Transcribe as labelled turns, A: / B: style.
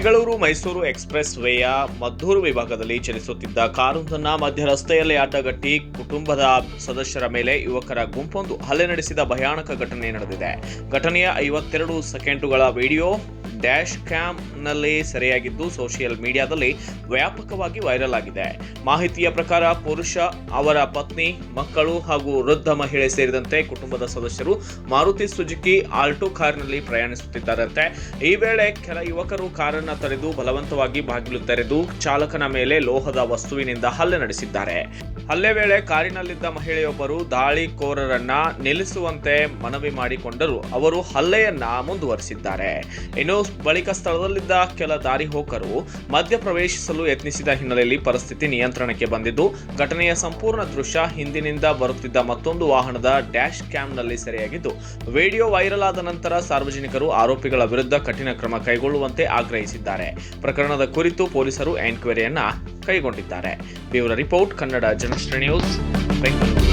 A: Bengaluru Mysuru express ವೇಯ Maddur ವಿಭಾಗದಲ್ಲಿ ಚಲಿಸುತ್ತಿದ್ದ ಕಾರೊಂದನ್ನು ಮಧ್ಯ ರಸ್ತೆಯಲ್ಲಿ ಅಡ್ಡಗಟ್ಟಿ ಕುಟುಂಬದ ಸದಸ್ಯರ ಮೇಲೆ ಯುವಕರ ಗುಂಪೊಂದು ಹಲ್ಲೆ ನಡೆಸಿದ ಭಯಾನಕ ಘಟನೆ ನಡೆದಿದೆ. ಘಟನೆಯ 52 ಸೆಕೆಂಡುಗಳ ವಿಡಿಯೋ ಡ್ಯಾಶ್ ಕ್ಯಾಮ್ನಲ್ಲಿ ಸೆರೆಯಾಗಿದ್ದು ಸೋಷಿಯಲ್ ಮೀಡಿಯಾದಲ್ಲಿ ವ್ಯಾಪಕವಾಗಿ ವೈರಲ್ ಆಗಿದೆ. ಮಾಹಿತಿಯ ಪ್ರಕಾರ ಪುರುಷ, ಅವರ ಪತ್ನಿ, ಮಕ್ಕಳು ಹಾಗೂ ವೃದ್ಧ ಮಹಿಳೆ ಸೇರಿದಂತೆ ಕುಟುಂಬದ ಸದಸ್ಯರು ಮಾರುತಿ ಸುಜುಕಿ ಆಲ್ಟೋ ಕಾರಿನಲ್ಲಿ ಪ್ರಯಾಣಿಸುತ್ತಿದ್ದಾರಂತೆ. ಈ ವೇಳೆ ಕೆಲ ಯುವಕರು ಕಾರನ್ನು ತಡೆದು ಬಲವಂತವಾಗಿ ಬಾಗಿಲು ತೆರೆದು ಚಾಲಕನ ಮೇಲೆ ಲೋಹದ ವಸ್ತುವಿನಿಂದ ಹಲ್ಲೆ ನಡೆಸಿದ್ದಾರೆ. ಹಲ್ಲೆ ವೇಳೆ ಕಾರಿನಲ್ಲಿದ್ದ ಮಹಿಳೆಯೊಬ್ಬರು ದಾಳಿಕೋರರನ್ನ ನಿಲ್ಲಿಸುವಂತೆ ಮನವಿ ಮಾಡಿಕೊಂಡರೂ ಅವರು ಹಲ್ಲೆಯನ್ನ ಮುಂದುವರಿಸಿದ್ದಾರೆ. ಇನ್ನು ಬಳಿಕ ಸ್ಥಳದಲ್ಲಿದ್ದ ಕೆಲ ದಾರಿಹೋಕರು ಮಧ್ಯ ಪ್ರವೇಶಿಸಲು ಯತ್ನಿಸಿದ ಹಿನ್ನೆಲೆಯಲ್ಲಿ ಪರಿಸ್ಥಿತಿ ನಿಯಂತ್ರಣಕ್ಕೆ ಬಂದಿದ್ದು, ಘಟನೆಯ ಸಂಪೂರ್ಣ ದೃಶ್ಯ ಹಿಂದಿನಿಂದ ಬರುತ್ತಿದ್ದ ಮತ್ತೊಂದು ವಾಹನದ ಡ್ಯಾಶ್ ಕ್ಯಾಮ್ನಲ್ಲಿ ಸೆರೆಯಾಗಿದ್ದು, ವಿಡಿಯೋ ವೈರಲ್ ಆದ ನಂತರ ಸಾರ್ವಜನಿಕರು ಆರೋಪಿಗಳ ವಿರುದ್ಧ ಕಠಿಣ ಕ್ರಮ ಕೈಗೊಳ್ಳುವಂತೆ ಆಗ್ರಹಿಸಿದ್ದಾರೆ. ಪ್ರಕರಣದ ಕುರಿತು ಪೊಲೀಸರು ಎನ್ಕ್ವೈರಿಯನ್ನ ಕೈಗೊಂಡಿದ್ದಾರೆ. Bureau report, Kannada Janashree news, Bengaluru.